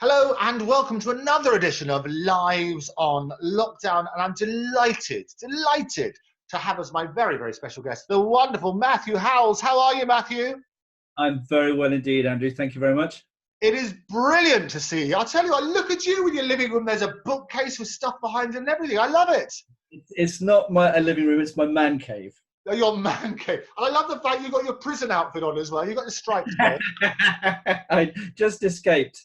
Hello and welcome to another edition of Lives on Lockdown, and I'm delighted to have as my very, very special guest, the wonderful Matthew Howells. How are you, Matthew? I'm very well indeed, Andrew. Thank you very much. It is brilliant to see you. I'll tell you, I look at you in your living room, there's a bookcase with stuff behind it and everything. I love it. It's not a living room, it's my man cave. Your man cave. And I love the fact you've got your prison outfit on as well. You've got the stripes on. I just escaped.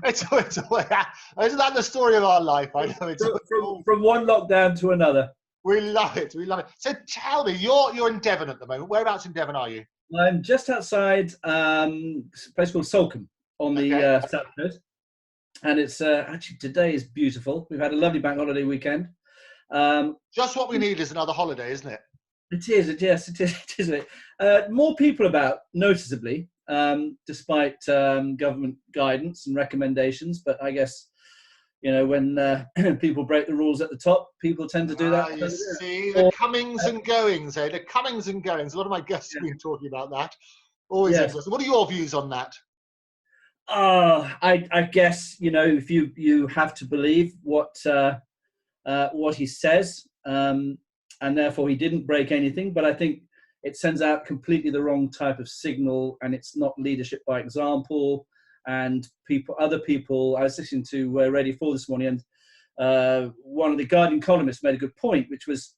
Isn't that the story of our life? I know from one lockdown to another. We love it. So tell me, you're in Devon at the moment. Whereabouts in Devon are you? I'm just outside a place called Salcombe on the south coast. And it's actually, today is beautiful. We've had a lovely bank holiday weekend. Just what we need is another holiday, isn't it? It is, yes, it is. More people about, noticeably, despite government guidance and recommendations. But I guess, you know, when people break the rules at the top, people tend to do that. You see, the comings and goings, The comings and goings. A lot of my guests have been talking about that. Always interesting. What are your views on that? I guess, you know, if you have to believe what he says, and therefore he didn't break anything, but I think it sends out completely the wrong type of signal, and it's not leadership by example. And other people, I was listening to Radio 4 this morning, and one of the Guardian columnists made a good point, which was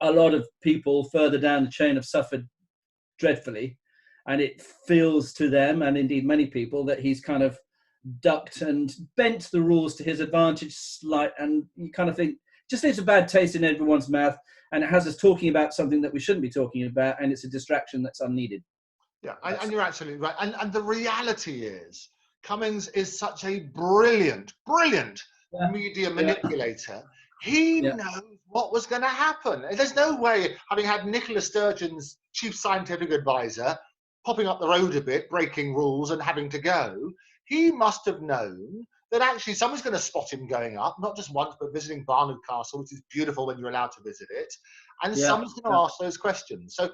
a lot of people further down the chain have suffered dreadfully, and it feels to them, and indeed many people, that he's kind of ducked and bent the rules to his advantage and you kind of think, just leaves a bad taste in everyone's mouth, and it has us talking about something that we shouldn't be talking about, and it's a distraction that's unneeded. Yeah, and you're absolutely right. And the reality is, Cummings is such a brilliant media manipulator. He knows what was going to happen. There's no way, having had Nicola Sturgeon's chief scientific advisor popping up the road a bit, breaking rules and having to go, he must have known that actually someone's going to spot him going up, not just once, but visiting Barnard Castle, which is beautiful when you're allowed to visit it. And someone's going to ask those questions. So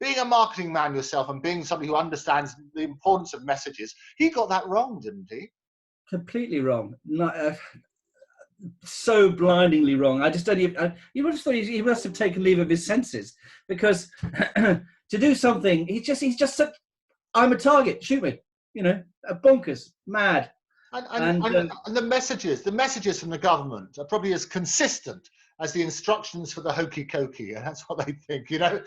being a marketing man yourself and being somebody who understands the importance of messages, he got that wrong, didn't he? Completely wrong. Not, so blindingly wrong. I just don't even, you would have thought he must have taken leave of his senses, because to do something, he's just said, I'm a target, shoot me. You know, bonkers, mad. And the messages from the government are probably as consistent as the instructions for the hokey cokey, and that's what they think. You know,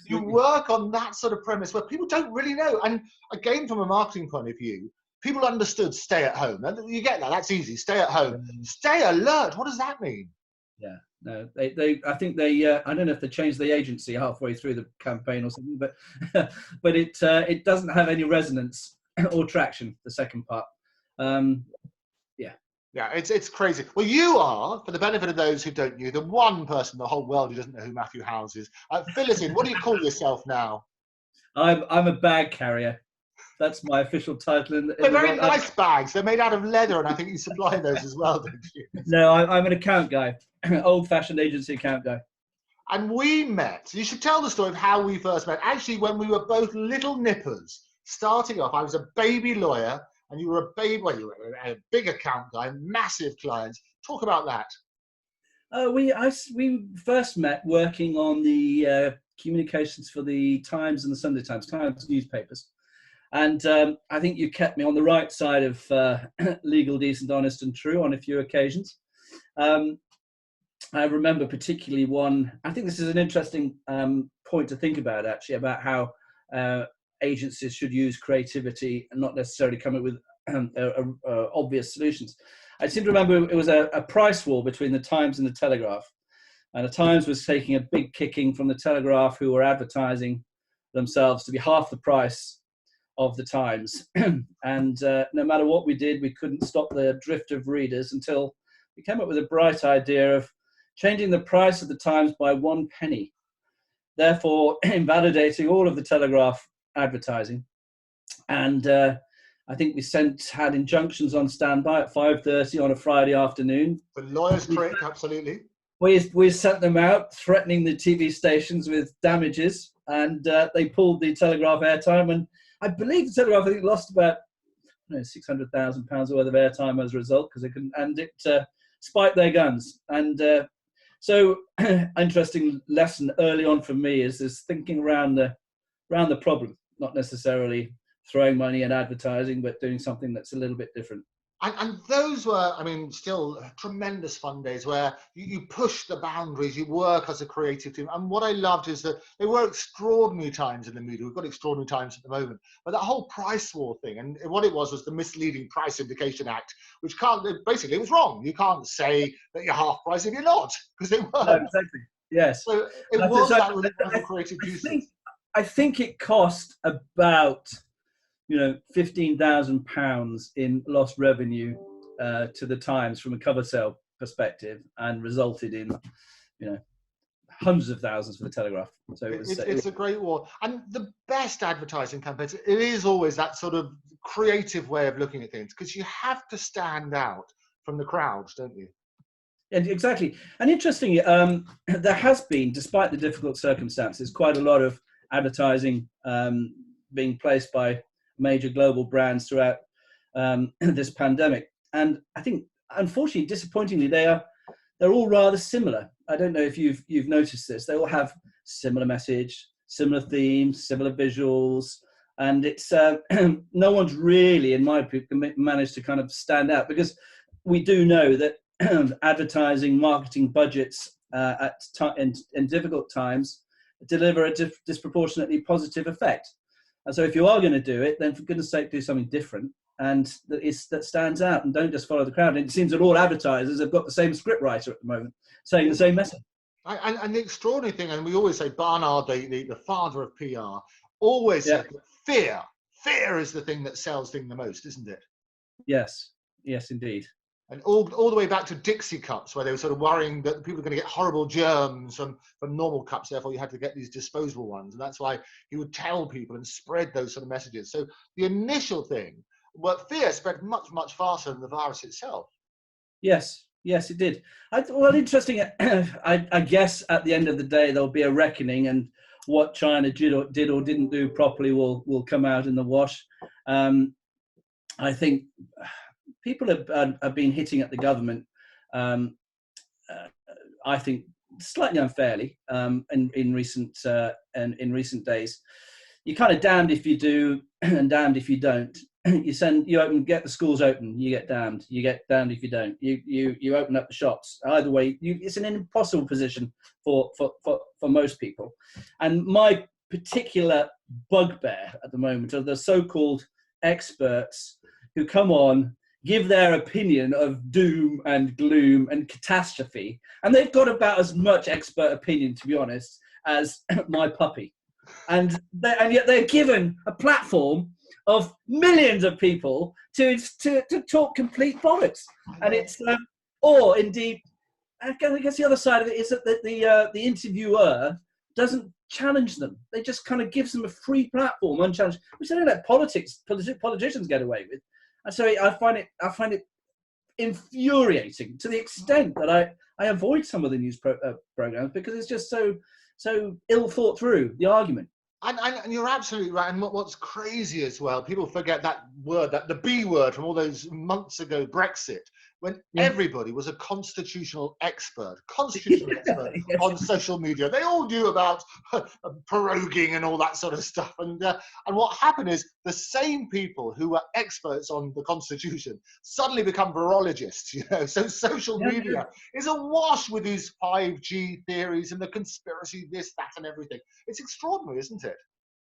you work on that sort of premise where people don't really know. And again, from a marketing point of view, people understood stay at home. And you get that. That's easy. Stay at home. Stay alert. What does that mean? Yeah. No, I think they. I don't know if they changed the agency halfway through the campaign or something, but but it doesn't have any resonance or traction. The second part. Yeah, it's crazy. Well, you are, for the benefit of those who don't know, the one person in the whole world who doesn't know who Matthew Howells is. Fill us in. What do you call yourself now? I'm a bag carrier. That's my official title. They're very nice bags. They're made out of leather, and I think you supply those as well, don't you? No, I'm an account guy, old-fashioned agency account guy. And we met. You should tell the story of how we first met. Actually, when we were both little nippers, starting off, I was a baby lawyer, and you were a baby. Well, you were a big account guy, massive clients. Talk about that. We first met working on the communications for the Times and the Sunday Times newspapers. And I think you kept me on the right side of legal, decent, honest and true on a few occasions. I remember particularly one, I think this is an interesting point to think about, actually, about how agencies should use creativity and not necessarily come up with obvious solutions. I seem to remember it was a price war between the Times and the Telegraph. And the Times was taking a big kicking from the Telegraph, who were advertising themselves to be half the price of the Times. And no matter what we did, we couldn't stop the drift of readers until we came up with a bright idea of changing the price of the Times by 1 penny, therefore invalidating all of the Telegraph advertising. And I think we had injunctions on standby at 5:30 on a Friday afternoon. The lawyer's trick, absolutely. We sent them out threatening the TV stations with damages, and they pulled the Telegraph airtime. And I believe the Telegraph, I think, lost about £600,000 worth of airtime as a result, because they couldn't, and it spiked their guns. And so, interesting lesson early on for me is this thinking around the problem, not necessarily throwing money at advertising, but doing something that's a little bit different. And those were, I mean, still tremendous fun days where you push the boundaries, you work as a creative team. And what I loved is that there were extraordinary times in the media. We've got extraordinary times at the moment. But that whole price war thing, and what it was the Misleading Price Indication Act, which basically it was wrong. You can't say that you're half price if you're not, because it weren't. No, exactly. Yes. So it was that really wonderful creative juices. I think it cost about £15,000 in lost revenue to the Times from a cover sale perspective, and resulted in hundreds of thousands for the Telegraph. So it's a great war. And the best advertising campaigns, it is always that sort of creative way of looking at things, because you have to stand out from the crowds, don't you? And exactly. And interestingly, there has been, despite the difficult circumstances, quite a lot of advertising being placed by major global brands throughout this pandemic. And I think, unfortunately, disappointingly, they're all rather similar. I don't know if you've noticed this. They all have similar message, similar themes, similar visuals, and it's no one's really, in my opinion, managed to kind of stand out, because we do know that advertising, marketing budgets in difficult times deliver a disproportionately positive effect. And so if you are going to do it, then for goodness sake, do something different and that stands out, and don't just follow the crowd. And it seems that all advertisers have got the same script writer at the moment, saying the same message. And the extraordinary thing, and we always say Barnard, the father of PR, always said that fear is the thing that sells things the most, isn't it? Yes, indeed. And all the way back to Dixie cups, where they were sort of worrying that people were going to get horrible germs from normal cups, therefore you had to get these disposable ones. And that's why he would tell people and spread those sort of messages. So the initial thing, fear spread much, much faster than the virus itself. Yes, it did. Interesting. I guess at the end of the day, there'll be a reckoning, and what China did or didn't do properly will come out in the wash. I think people have been hitting at the government, I think, slightly unfairly in recent days. You're kind of damned if you do and damned if you don't. You get the schools open, you get damned. You get damned if you don't. You open up the shops. Either way, it's an impossible position for most people. And my particular bugbear at the moment are the so-called experts who come on, give their opinion of doom and gloom and catastrophe, and they've got about as much expert opinion, to be honest, as my puppy, and yet they're given a platform of millions of people to talk complete bollocks. And it's or indeed, I guess the other side of it is that the interviewer doesn't challenge them. They just kind of gives them a free platform, unchallenged, which they don't let politicians get away with. And so I find it infuriating, to the extent that I avoid some of the news programs, because it's just so ill thought through, the argument. And you're absolutely right. And what's crazy as well, people forget that word, the B word from all those months ago, Brexit, when everybody was a constitutional expert on social media. They all knew about proroguing and all that sort of stuff. And what happened is the same people who were experts on the Constitution suddenly become virologists. So social media is awash with these 5G theories and the conspiracy, this, that, and everything. It's extraordinary, isn't it?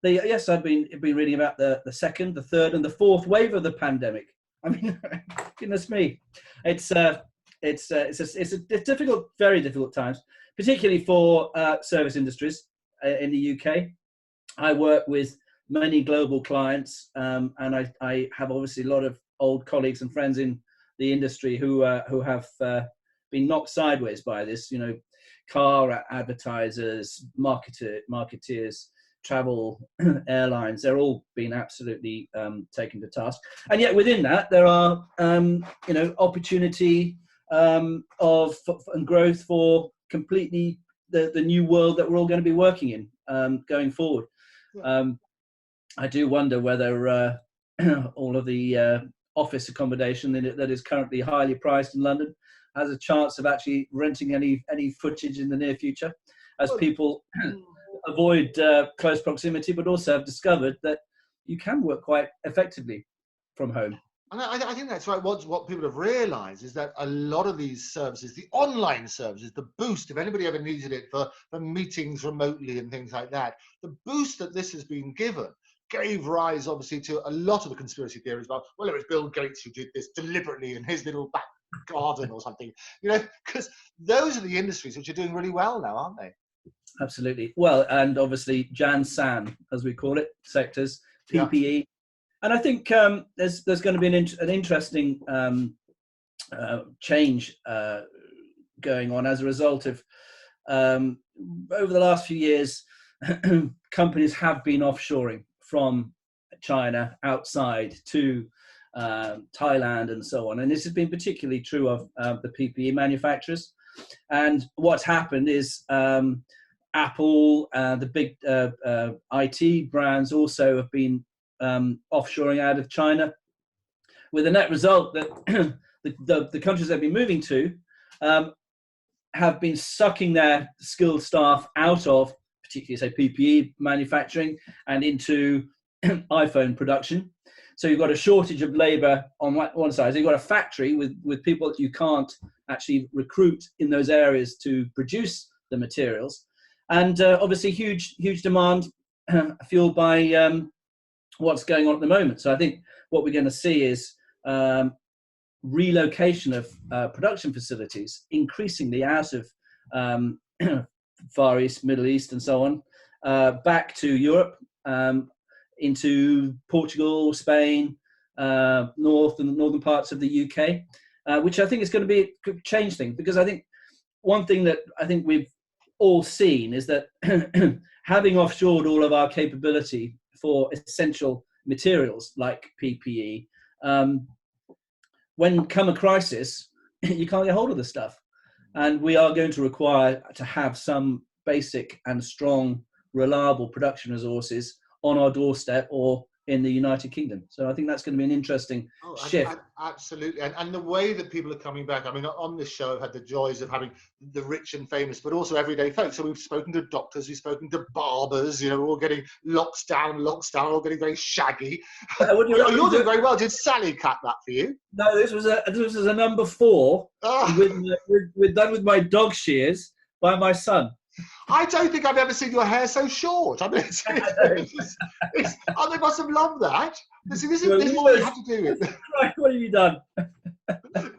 Yes, I've been reading about the second, the third, and the fourth wave of the pandemic. I mean, goodness me, it's a difficult, very difficult times, particularly for service industries in the UK. I work with many global clients, and I have obviously a lot of old colleagues and friends in the industry who have been knocked sideways by this. Car advertisers, marketeers, travel, airlines, they're all being absolutely taken to task. And yet within that, there are, opportunity and growth for completely the new world that we're all going to be working in going forward. I do wonder whether all of the office accommodation that is currently highly priced in London has a chance of actually renting any footage in the near future, as people avoid close proximity, but also have discovered that you can work quite effectively from home. And I think that's right. What people have realised is that a lot of these services, the online services, the boost, if anybody ever needed it for meetings remotely and things like that, the boost that this has been given gave rise, obviously, to a lot of the conspiracy theories about, well, it was Bill Gates who did this deliberately in his little back garden or something, because those are the industries which are doing really well now, aren't they? Absolutely. Well, and obviously Jan San, as we call it, sectors, PPE. Yeah. And I think there's going to be an interesting change going on as a result of over the last few years, companies have been offshoring from China outside to Thailand and so on. And this has been particularly true of the PPE manufacturers. And what's happened is Apple, the big IT brands also have been offshoring out of China, with the net result that the countries they've been moving to have been sucking their skilled staff out of, particularly say PPE manufacturing, and into iPhone production. So you've got a shortage of labour on one side. So you've got a factory with people that you can't actually recruit in those areas to produce the materials, and obviously huge demand fueled by what's going on at the moment. So I think what we're going to see is relocation of production facilities increasingly out of Far East, Middle East and so on, back to Europe, into Portugal, Spain, northern parts of the UK, which I think is going to change things, because I think one thing that I think we've all seen is that having offshored all of our capability for essential materials like PPE, when come a crisis, you can't get hold of the stuff. And we are going to require to have some basic and strong, reliable production resources on our doorstep or in the United Kingdom. So I think that's going to be an interesting shift. Absolutely. And the way that people are coming back, I mean, on this show, I've had the joys of having the rich and famous, but also everyday folks. So we've spoken to doctors, we've spoken to barbers, we're all getting locked down, all getting very shaggy. You're doing very well. Did Sally cut that for you? No, this was a number 4 done with my dog shears by my son. I don't think I've ever seen your hair so short. I mean, they must have loved that. This is what you have to do with. What have you done?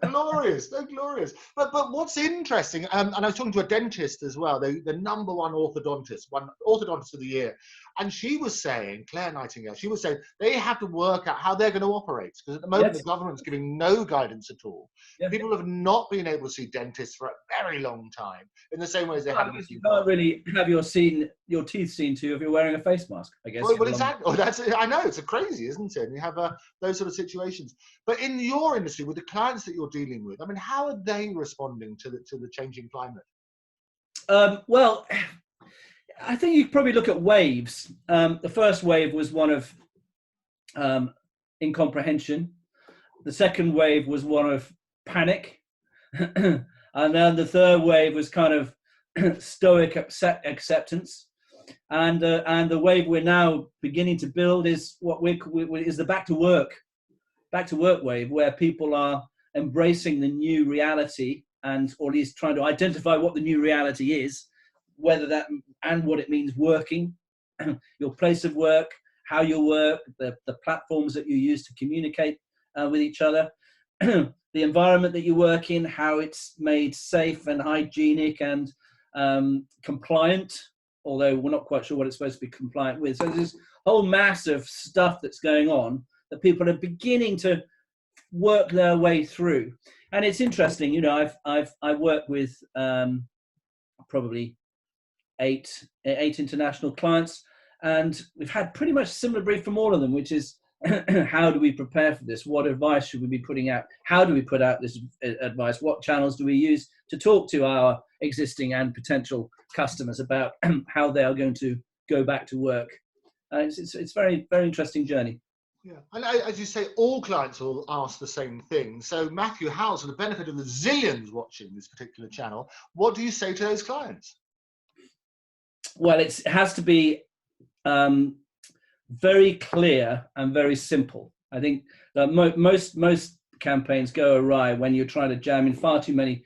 Glorious, so glorious. But what's interesting, and I was talking to a dentist as well, the number one orthodontist of the year, and she was saying, Claire Nightingale, she was saying they have to work out how they're going to operate, because at the moment the government's giving no guidance at all. People have not been able to see dentists for a very long time, in the same way as they haven't. You can't really have your teeth seen to if you're wearing a face mask, I guess. Well, exactly. Oh, I know, it's crazy, isn't it? And you have those sort of situations. But in your industry, with the clients that you're dealing with, I mean, how are they responding to the changing climate? Well, I think you probably look at waves. The first wave was one of incomprehension. The second wave was one of panic. And then the third wave was kind of stoic acceptance. And the wave we're now beginning to build is what is the back to work wave, where people are embracing the new reality, or at least trying to identify what the new reality is, whether that and what it means working, your place of work, how you work, the platforms that you use to communicate with each other, the environment that you work in, how it's made safe and hygienic and compliant, although we're not quite sure what it's supposed to be compliant with. So there's this whole mass of stuff that's going on that people are beginning to work their way through. And it's interesting, I've worked with probably eight international clients, and we've had pretty much a similar brief from all of them, which is how do we prepare for this? What advice should we be putting out? How do we put out this advice? What channels do we use to talk to our existing and potential customers about how they are going to go back to work? It's a very, very interesting journey. Yeah, and as you say, all clients will ask the same thing. So Matthew Howells, for the benefit of the zillions watching this particular channel, what do you say to those clients? Well, it has to be very clear and very simple. I think that most campaigns go awry when you're trying to jam in far too many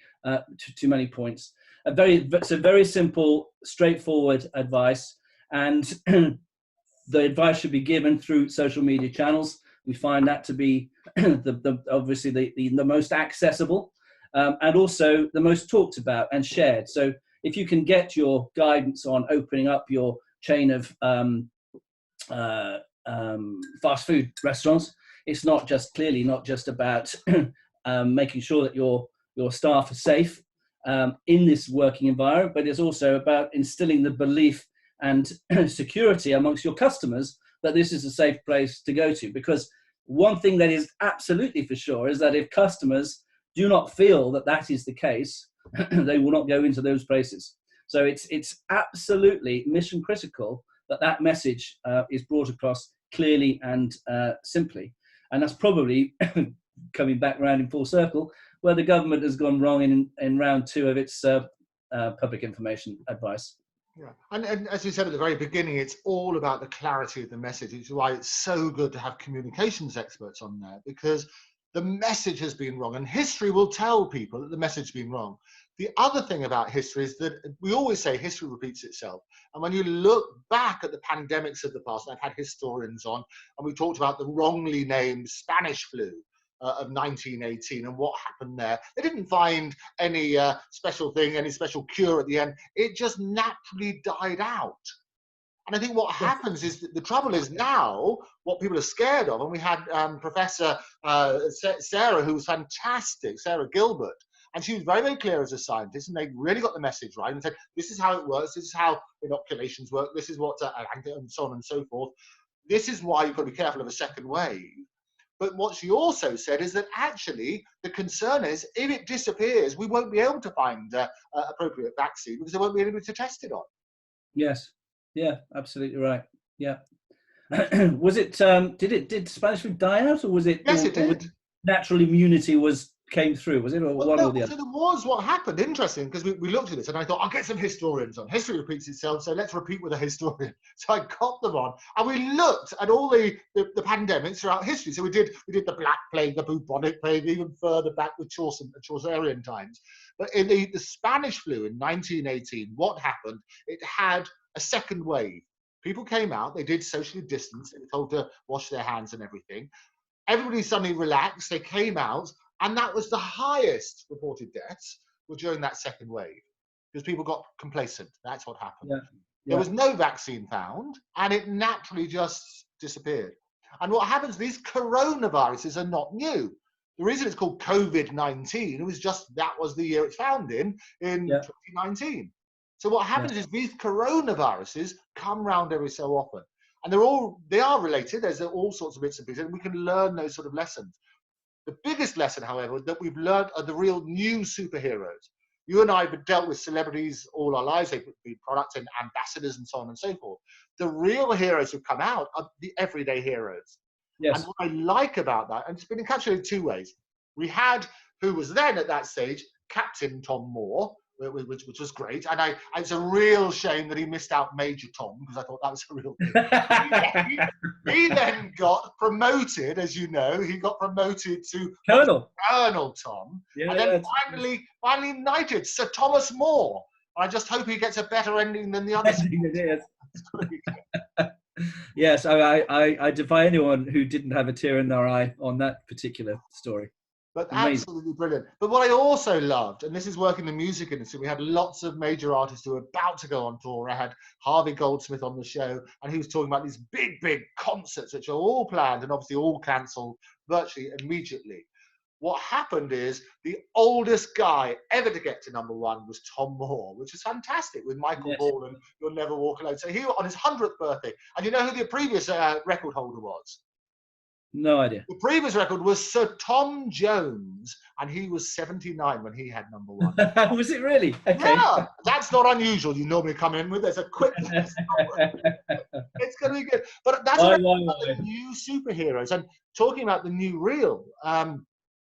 points. It's a very simple, straightforward advice, and the advice should be given through social media channels. We find that to be obviously the most accessible, and also the most talked about and shared. So if you can get your guidance on opening up your chain of fast food restaurants, it's not just about making sure that your staff are safe in this working environment, but it's also about instilling the belief and security amongst your customers that this is a safe place to go to. Because one thing that is absolutely for sure is that if customers do not feel that that is the case, they will not go into those places. So it's absolutely mission critical that that message is brought across clearly and simply. And that's probably coming back round in full circle, where the government has gone wrong in round two of its public information advice. Yeah, and as you said at the very beginning, it's all about the clarity of the message, which is why it's so good to have communications experts on there, because the message has been wrong, and history will tell people that the message has been wrong. The other thing about history is that we always say history repeats itself. And when you look back at the pandemics of the past, and I've had historians on, and we talked about the wrongly named Spanish flu of 1918 and what happened there. They didn't find any special thing, any special cure at the end. It just naturally died out. And I think what happens is that the trouble is now what people are scared of, and we had Professor Sarah, who was fantastic, Sarah Gilbert, and she was very, very clear as a scientist, and they really got the message right and said, this is how it works, this is how inoculations work, this is what, and so on and so forth. This is why you've got to be careful of a second wave. But what she also said is that actually the concern is if it disappears, we won't be able to find appropriate vaccine because there won't be anybody to test it on. Yes. Yeah, absolutely right. Yeah. Was it, did Spanish flu die out, or was it? Yes, it did. Natural immunity came through, was it, or one or the other? So there was what happened, interesting, because we looked at this and I thought, I'll get some historians on. History repeats itself, so let's repeat with a historian. So I got them on, and we looked at all the pandemics throughout history. So we did the Black Plague, the bubonic plague, even further back with Chaucerian times. But in the Spanish flu in 1918, what happened? It had a second wave. People came out, they did socially distance, they were told to wash their hands and everything. Everybody suddenly relaxed, they came out, and that was the highest reported deaths were during that second wave, because people got complacent. That's what happened. Yeah. There was no vaccine found, and it naturally just disappeared. And what happens, these coronaviruses are not new. The reason it's called COVID-19 was just that was the year it's found in 2019. So what happens is these coronaviruses come round every so often. And they are related. There's all sorts of bits and pieces, and we can learn those sort of lessons. The biggest lesson, however, that we've learned are the real new superheroes. You and I have dealt with celebrities all our lives. They've been product and ambassadors and so on and so forth. The real heroes who've come out are the everyday heroes. Yes. And what I like about that, and it's been encapsulated in two ways. We had, who was then at that stage, Captain Tom Moore, which was great. And it's a real shame that he missed out Major Tom, because I thought that was a real thing. he then got promoted, as you know, he got promoted to Colonel Tom. Yeah, and then finally knighted Sir Thomas More. I just hope he gets a better ending than the others. Yes, I defy anyone who didn't have a tear in their eye on that particular story. But absolutely brilliant. But what I also loved, and this is work in the music industry, we had lots of major artists who were about to go on tour. I had Harvey Goldsmith on the show, and he was talking about these big concerts, which are all planned and obviously all cancelled virtually immediately. What happened is the oldest guy ever to get to #1 was Tom Moore, which is fantastic, with Michael Ball and You'll Never Walk Alone. So he on his 100th birthday. And you know who the previous record holder was? No idea. The previous record was Sir Tom Jones, and he was 79 when he had number one. Was it really? Okay. Yeah, that's not unusual. You normally come in with there's a quick. It's going to be good. But that's about the new superheroes. And talking about the new reel,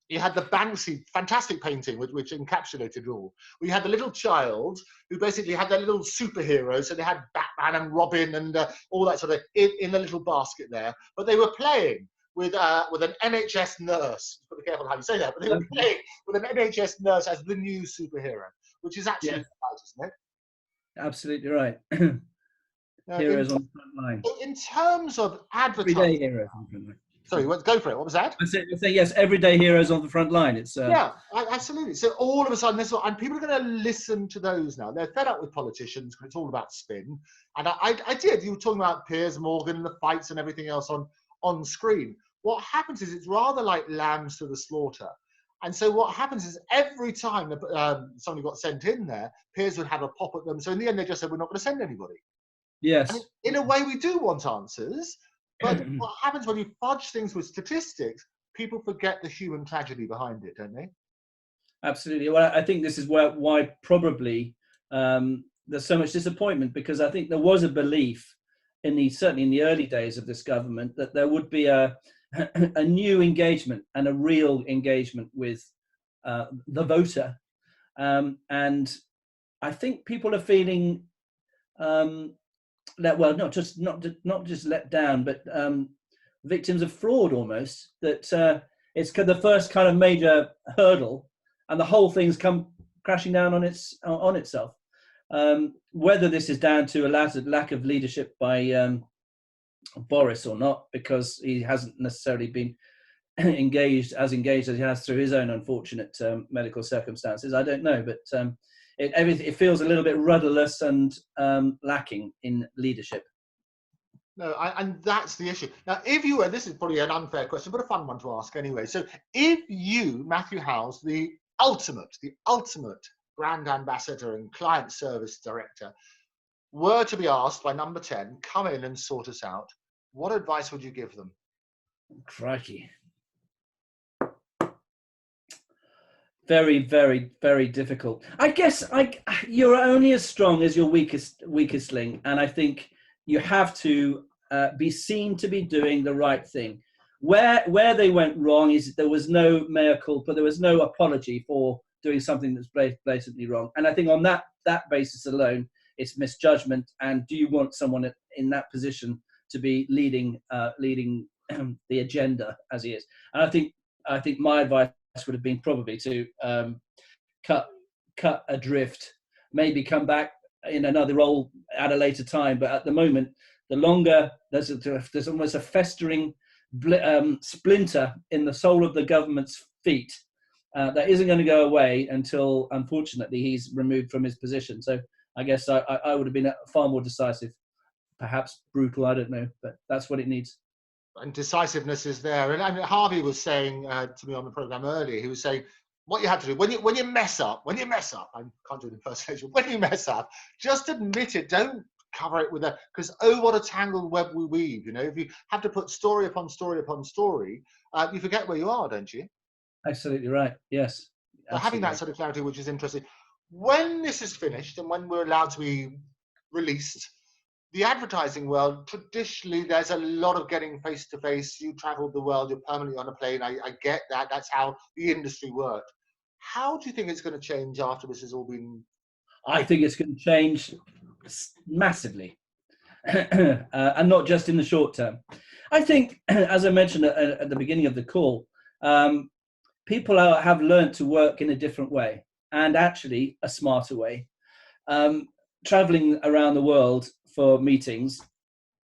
you had the Banksy, fantastic painting, which encapsulated it all. We had the little child who basically had their little superheroes. So they had Batman and Robin and all that sort of in the little basket there. But they were playing with an NHS nurse. Be careful how you say that. But they were playing with an NHS nurse as the new superhero, which is actually right, isn't it? Absolutely right. Heroes on the front line. In terms of advertising. Everyday heroes on the front line. Sorry, go for it. What was that? I say yes, everyday heroes on the front line. It's yeah, absolutely. So all of a sudden, and people are going to listen to those now. They're fed up with politicians because it's all about spin. And I did. You were talking about Piers Morgan and the fights and everything else on screen. What happens is it's rather like lambs to the slaughter. And so what happens is every time somebody got sent in there, Piers would have a pop at them. So in the end, they just said, we're not going to send anybody. Yes. And in a way, we do want answers. But what happens when you fudge things with statistics, people forget the human tragedy behind it, don't they? Absolutely. Well, I think this is why probably there's so much disappointment, because I think there was a belief certainly in the early days of this government that there would be a new engagement and a real engagement with the voter. And I think people are feeling not just let down, but victims of fraud almost. That it's the first kind of major hurdle, and the whole thing's come crashing down on itself. Whether this is down to a lack of leadership by Boris or not, because he hasn't necessarily been engaged as he has through his own unfortunate medical circumstances, I don't know, but it feels a little bit rudderless and lacking in leadership. No, and that's the issue. Now, if you were, this is probably an unfair question, but a fun one to ask anyway. So if you, Matthew Howells, the ultimate brand ambassador and client service director, were to be asked by number 10, come in and sort us out, what advice would you give them? Crikey. Very, very, very difficult. I guess you're only as strong as your weakest link, and I think you have to be seen to be doing the right thing. Where they went wrong is there was no mea culpa, there was no apology for doing something that's blatantly wrong. And I think on that basis alone, it's misjudgment. And do you want someone in that position to be leading the agenda as he is? And I think my advice would have been probably to cut adrift, maybe come back in another role at a later time. But at the moment, the longer there's almost a festering splinter in the sole of the government's feet that isn't going to go away until, unfortunately, he's removed from his position. So I guess I would have been far more decisive, perhaps brutal, I don't know, but that's what it needs. And decisiveness is there. And I mean, Harvey was saying to me on the program earlier, he was saying, what you have to do when you mess up, I can't do an impersonation, when you mess up, just admit it. Don't cover it with because what a tangled web we weave. You know, if you have to put story upon story upon story, you forget where you are, don't you? Absolutely right. Yes. So having that sort of clarity, which is interesting. When this is finished and when we're allowed to be released, the advertising world, traditionally, there's a lot of getting face to face. You traveled the world, you're permanently on a plane. I get that. That's how the industry worked. How do you think it's going to change after this has all been? I think it's going to change massively, and not just in the short term. I think, as I mentioned at the beginning of the call, people have learned to work in a different way, and actually a smarter way. Traveling around the world for meetings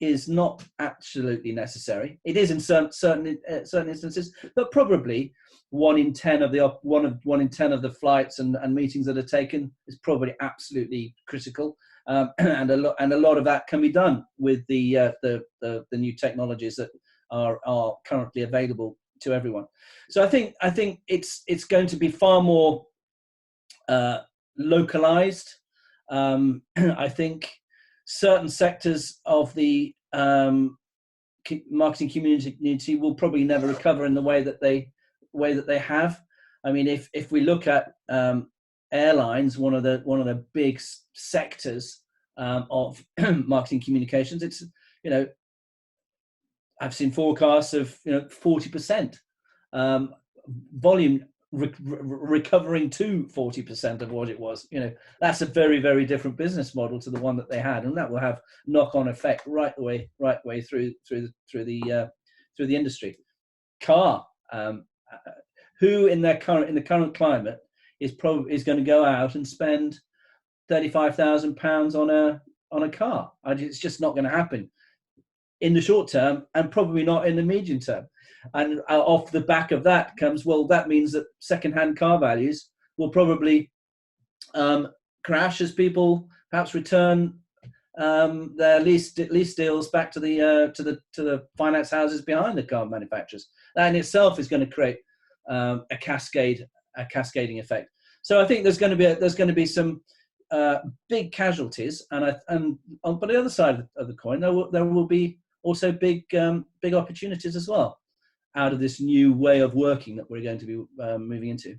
is not absolutely necessary. It is in certain instances, but probably 1 in 10 of the flights and meetings that are taken is probably absolutely critical. And a lot of that can be done with the new technologies that are currently available to everyone. So I think it's going to be far more localized. I think certain sectors of the marketing community will probably never recover in the way that they have. I mean, if we look at airlines, one of the big sectors of marketing communications, it's, you know, I've seen forecasts of 40% volume recovering to 40% of what it was. You know, that's a very, very different business model to the one that they had, and that will have knock-on effect right the way through the industry. Car, who in the current climate is going to go out and spend £35,000 on a car? It's just not going to happen in the short term, and probably not in the medium term. And off the back of that comes, well, that means that second-hand car values will probably crash as people perhaps return their lease deals back to the finance houses behind the car manufacturers. That in itself is going to create a cascading effect. So I think there's going to be some big casualties, but on the other side of the coin, there will be also big opportunities as well out of this new way of working that we're going to be moving into.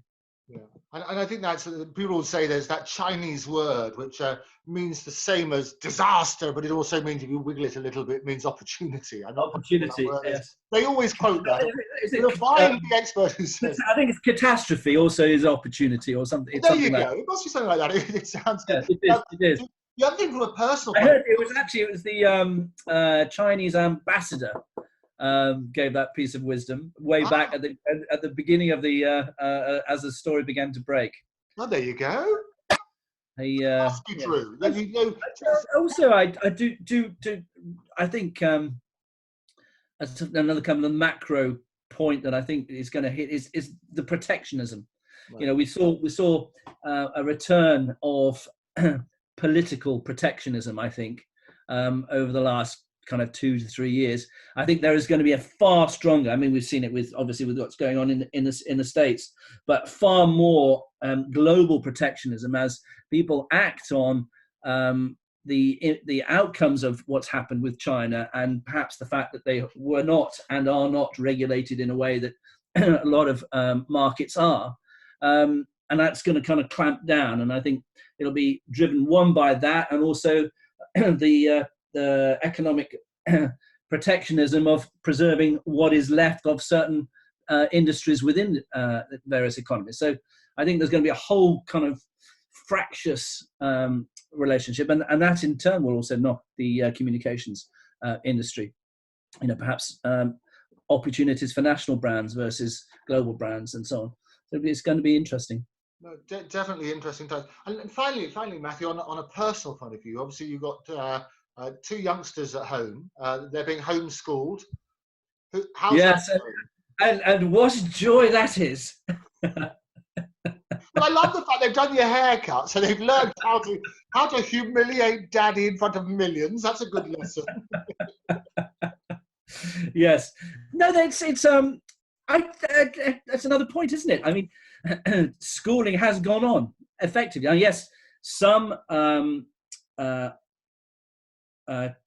Yeah, and I think that's, people will say there's that Chinese word which means the same as disaster, but it also means, if you wiggle it a little bit, means opportunity. Opportunity, yes. They always quote that. You'll find the expert who says, I think it's catastrophe also is opportunity or something. There you go. It must be something like that. It sounds good. It is. The other thing from a personal I heard it was the Chinese ambassador gave that piece of wisdom way back at the beginning of the as the story began to break. Oh, there you go. Must be true. Also, I do. I think another kind of the macro point that I think is going to hit is the protectionism. Right. You know, we saw a return of political protectionism, I think, over the last kind of 2 to 3 years. I think there is going to be a far stronger, I mean, we've seen it with what's going on in the States, but far more global protectionism as people act on the outcomes of what's happened with China, and perhaps the fact that they were not and are not regulated in a way that a lot of markets are. And that's going to kind of clamp down. And I think it'll be driven, one, by that, and also the economic protectionism of preserving what is left of certain industries within various economies. So I think there's going to be a whole kind of fractious relationship, and that in turn will also knock the communications industry. You know, perhaps opportunities for national brands versus global brands, and so on. So it's going to be interesting. No, definitely interesting times. And finally, Matthew, on a personal point of view, obviously you've got 2 youngsters at home. They're being homeschooled. How's yes, that going? And what joy that is. Well, I love the fact they've done your haircut, so they've learned how to humiliate daddy in front of millions. That's a good lesson. Yes. No, that's another point, isn't it? I mean, schooling has gone on effectively. And yes, some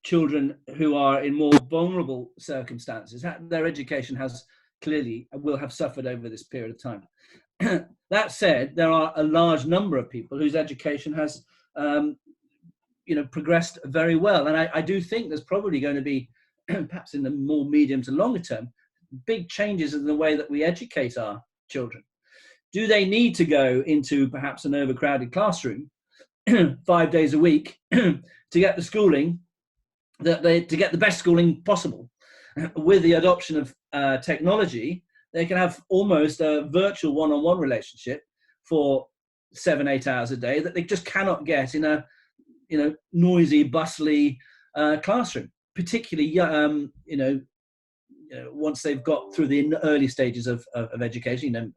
children who are in more vulnerable circumstances, their education will have suffered over this period of time. That said, there are a large number of people whose education has, progressed very well. And I do think there's probably going to be, perhaps in the more medium to longer term, big changes in the way that we educate our children. Do they need to go into perhaps an overcrowded classroom 5 days a week to get the schooling to get the best schooling possible? With the adoption of technology, they can have almost a virtual one-on-one relationship for 7-8 hours a day that they just cannot get in a noisy, bustly classroom. Particularly, once they've got through the early stages of education,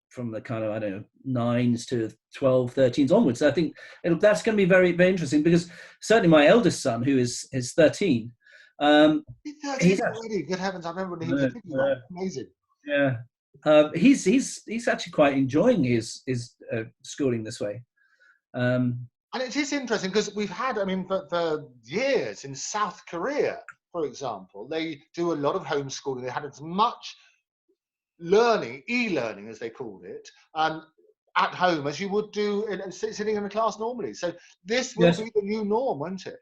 from the kind of 9s to 12, 13s onwards. So I think that's going to be very, very interesting, because certainly my eldest son, who is 13. He's already, good heavens! I remember when he was amazing. Yeah, he's actually quite enjoying his schooling this way. And it is interesting because we've had, I mean, for years in South Korea, for example, they do a lot of homeschooling. They had as much learning, e-learning as they called it, at home as you would do sitting in a class normally. So this will Yes. be the new norm, won't it?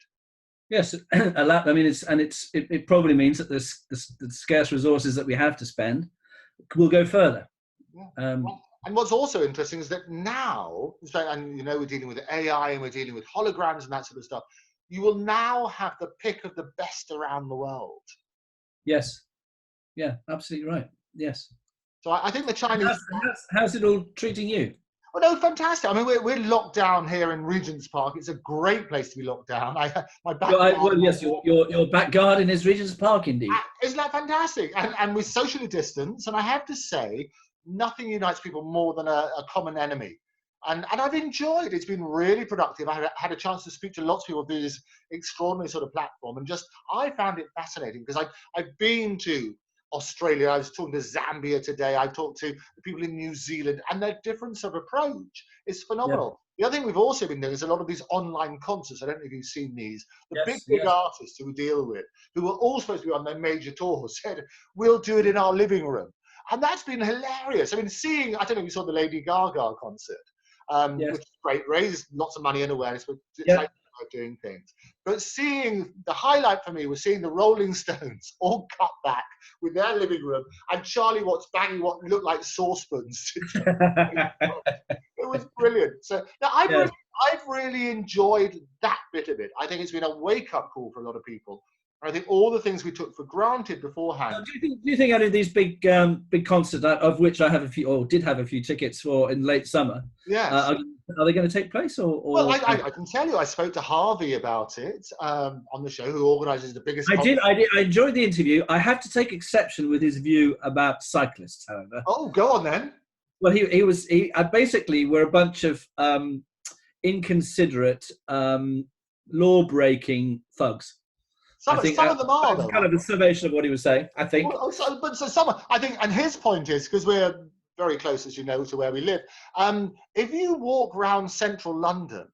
Yes, a lot. I mean, it probably means that the scarce resources that we have to spend will go further. Yeah. And what's also interesting is that now, and we're dealing with AI and we're dealing with holograms and that sort of stuff, you will now have the pick of the best around the world. Yes. Yeah, absolutely right. Yes. So I think the Chinese... How's it all treating you? Well, no, fantastic. I mean, we're locked down here in Regent's Park. It's a great place to be locked down. My back garden, yes, your back garden is Regent's Park, indeed. Isn't that fantastic? And we're socially distanced. And I have to say, nothing unites people more than a common enemy. And I've enjoyed it. It's been really productive. I had a chance to speak to lots of people through this extraordinary sort of platform. And I found it fascinating because I've been to Australia. I was talking to Zambia today. I talked to the people in New Zealand, and their difference of approach is phenomenal. Yeah. The other thing we've also been doing is a lot of these online concerts. I don't know if you've seen these. The big artists who we deal with, who were all supposed to be on their major tours, said, we'll do it in our living room. And that's been hilarious. I mean, I don't know if you saw the Lady Gaga concert, which is great, raised lots of money and awareness, but it's like doing things. But the highlight for me was seeing the Rolling Stones all cut back with their living room and Charlie Watts banging what looked like saucepans. It was brilliant. So now I've really enjoyed that bit of it. I think it's been a wake-up call for a lot of people. I think all the things we took for granted beforehand. Do you think any of these big concerts, of which I have a few, or did have a few tickets for in late summer, are they going to take place? Well, I can tell you, I spoke to Harvey about it on the show, who organises the biggest. I enjoyed the interview. I have to take exception with his view about cyclists, however. Oh, go on then. Well, he basically were a bunch of inconsiderate, law-breaking thugs. Some of them are, though. Kind of a summation of what he was saying, I think. I think, and his point is, because we're very close, as you know, to where we live, if you walk around central London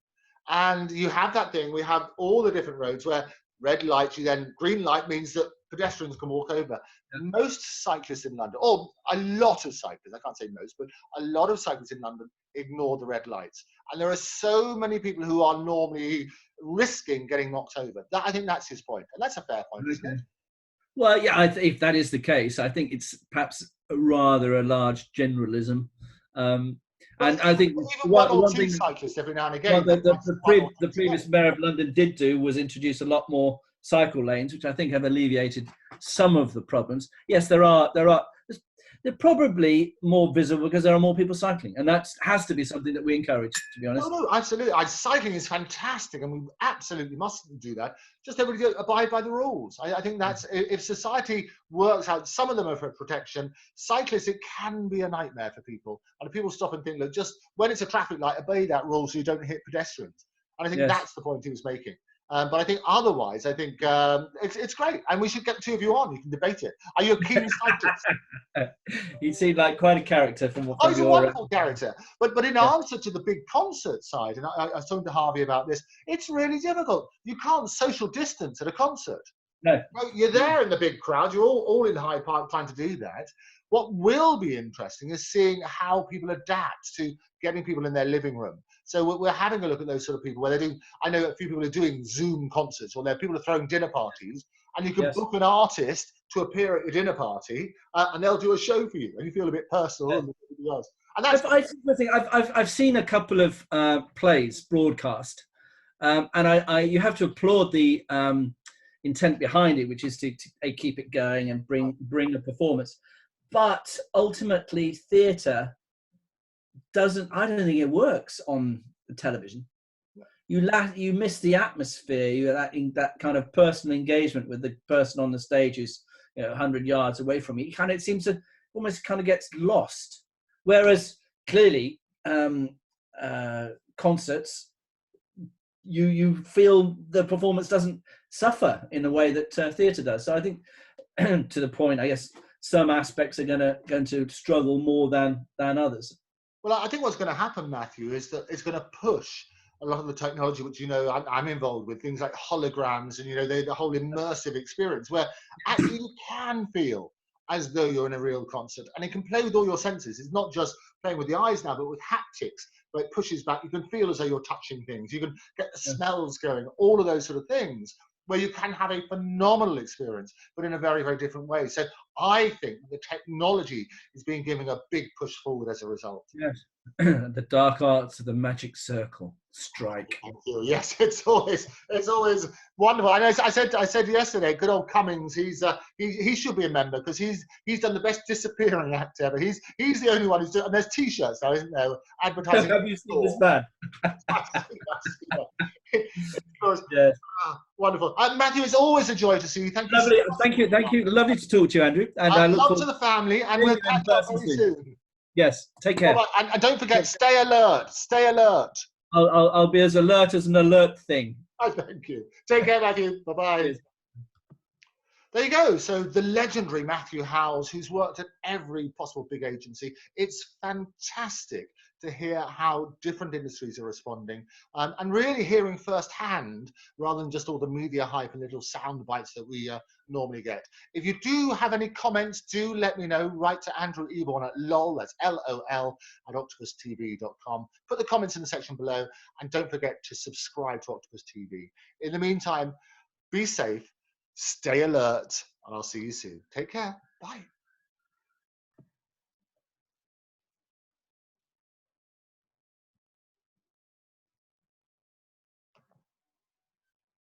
and you have that thing, we have all the different roads where red light, green light means that pedestrians can walk over. Yeah. Most cyclists in London, or a lot of cyclists, I can't say most, but a lot of cyclists in London ignore the red lights. And there are so many people who are normally risking getting knocked over. I think that's his point. And that's a fair point, isn't it? Well, yeah, if that is the case, I think it's perhaps rather a large generalism. And I think one thing cyclists every now and again. The previous mayor of London did do was introduce a lot more cycle lanes, which I think have alleviated some of the problems. Yes, they're probably more visible because there are more people cycling, and that has to be something that we encourage, to be honest. No, absolutely. Cycling is fantastic, and we absolutely must do that. Just everybody abide by the rules. I think that's, if society works out, some of them are for protection. Cyclists, it can be a nightmare for people. And if people stop and think, look, just when it's a traffic light, obey that rule so you don't hit pedestrians. And I think that's the point he was making. But I think otherwise, I think it's great. And we should get the two of you on. You can debate it. Are you a keen cyclist? You seem like quite a character from he's a wonderful character. But in answer to the big concert side, and I was talking to Harvey about this, it's really difficult. You can't social distance at a concert. No. You're there in the big crowd. You're all in Hyde Park trying to do that. What will be interesting is seeing how people adapt to getting people in their living room. So we're having a look at those sort of people where they're doing, I know a few people are doing Zoom concerts, or people are throwing dinner parties, and you can book an artist to appear at your dinner party, and they'll do a show for you, and you feel a bit personal and everything else. And that's I've seen a couple of plays broadcast, and you have to applaud the intent behind it, which is to keep it going and bring a performance. But ultimately, theatre I don't think it works on the television. You miss the atmosphere, that kind of personal engagement with the person on the stage who's 100 yards away from you. It seems to almost kind of gets lost. Whereas clearly, concerts, you feel the performance doesn't suffer in the way that theatre does. So I think, to the point, I guess some aspects are going to struggle more than others. Well, I think what's going to happen, Matthew, is that it's going to push a lot of the technology which, I'm involved with, things like holograms and, the whole immersive experience where actually you can feel as though you're in a real concert, and it can play with all your senses. It's not just playing with the eyes now, but with haptics, where it pushes back. You can feel as though you're touching things. You can get the smells going, all of those sort of things, where you can have a phenomenal experience, but in a very, very different way. So I think the technology is being given a big push forward as a result. Yes. The dark arts of the magic circle strike. Thank you. Yes, it's always wonderful. And I said yesterday, good old Cummings, he should be a member because he's done the best disappearing act ever. He's the only one who's doing. And there's T-shirts now, isn't there? Advertising. Have you seen this man? Yes. Wonderful. Matthew, it's always a joy to see you. Thank you. Lovely. Thank you. Lovely to talk to you, Andrew. And I look love to the family, and we'll catch up very soon. Yes. Take care. And don't forget, stay alert. Stay alert. I'll be as alert as an alert thing. Thank you. Take care, Matthew. Bye-bye. Cheers. There you go. So the legendary Matthew Howells, who's worked at every possible big agency. It's fantastic to hear how different industries are responding, and really hearing firsthand rather than just all the media hype and little sound bites that we normally get. If you do have any comments, do let me know. Write to Andrew Eborn at lol, that's LOL, at octopustv.com. Put the comments in the section below, and don't forget to subscribe to Octopus TV. In the meantime, be safe, stay alert, and I'll see you soon. Take care. Bye.